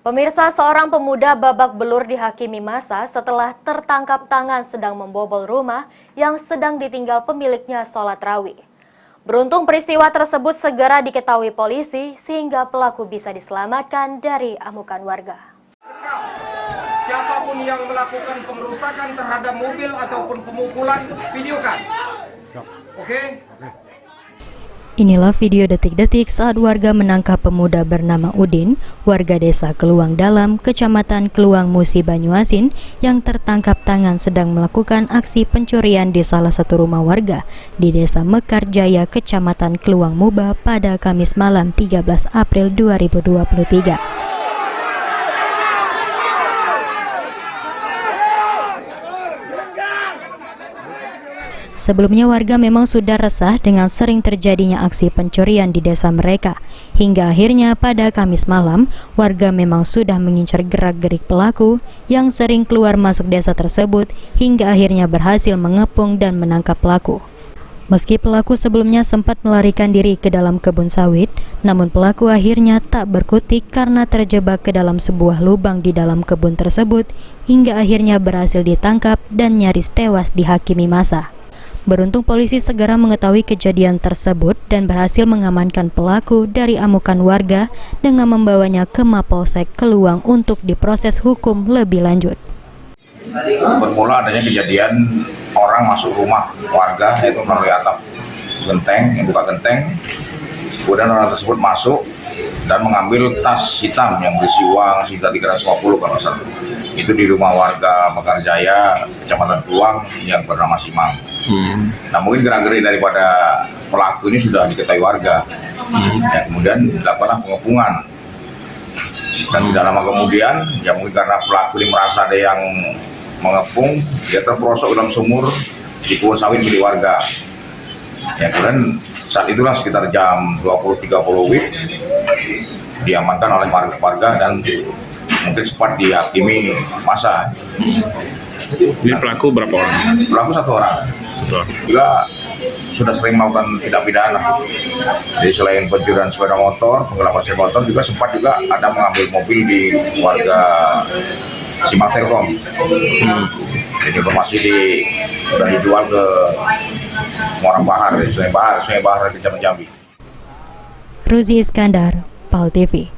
Pemirsa, seorang pemuda babak belur dihakimi massa setelah tertangkap tangan sedang membobol rumah yang sedang ditinggal pemiliknya sholat rawih. Beruntung peristiwa tersebut segera diketahui polisi sehingga pelaku bisa diselamatkan dari amukan warga. Siapapun yang melakukan pengerusakan terhadap mobil ataupun pemukulan, videokan. Oke? Inilah video detik-detik saat warga menangkap pemuda bernama Udin, warga desa Keluang Dalam, Kecamatan Keluang Musi, Banyuasin, yang tertangkap tangan sedang melakukan aksi pencurian di salah satu rumah warga di Desa Mekar Jaya, Kecamatan Keluang Muba pada Kamis malam 13 April 2023. Sebelumnya warga memang sudah resah dengan sering terjadinya aksi pencurian di desa mereka. Hingga akhirnya pada Kamis malam, warga memang sudah mengincar gerak-gerik pelaku yang sering keluar masuk desa tersebut hingga akhirnya berhasil mengepung dan menangkap pelaku. Meski pelaku sebelumnya sempat melarikan diri ke dalam kebun sawit, namun pelaku akhirnya tak berkutik karena terjebak ke dalam sebuah lubang di dalam kebun tersebut hingga akhirnya berhasil ditangkap dan nyaris tewas dihakimi massa. Beruntung polisi segera mengetahui kejadian tersebut dan berhasil mengamankan pelaku dari amukan warga dengan membawanya ke Mapolsek Keluang untuk diproses hukum lebih lanjut. Bermula adanya kejadian orang masuk rumah warga, yaitu melalui atap genteng, yang buka genteng. Kemudian orang tersebut masuk dan mengambil tas hitam yang berisi uang sekitar 350 kalau salah. Itu di rumah warga Mekar Jaya, Kecamatan Keluang yang bernama Simang. Nah, mungkin gerak-gerik daripada pelaku ini sudah diketahui warga. Ya, kemudian dilakukanlah pengepungan. Dan tidak lama kemudian, ya mungkin karena pelaku ini merasa ada yang mengepung, dia terperosok dalam sumur di kebun sawit milik warga. Ya, kemudian saat itulah sekitar jam 20.30 WIB diamankan oleh warga dan mungkin sempat dihakimi massa. Ini pelaku berapa orang? Pelaku satu orang. Betul. Juga sudah sering melakukan tindak pidana. Jadi selain pencurian sepeda motor, penggelapan sepeda motor, juga sempat juga ada mengambil mobil di warga Simang Telkom. Jadi informasi sudah dijual ke Muara Bahar, Sungai Bahar, Kecamatan Jambi. Ruzi Iskandar, PAL TV.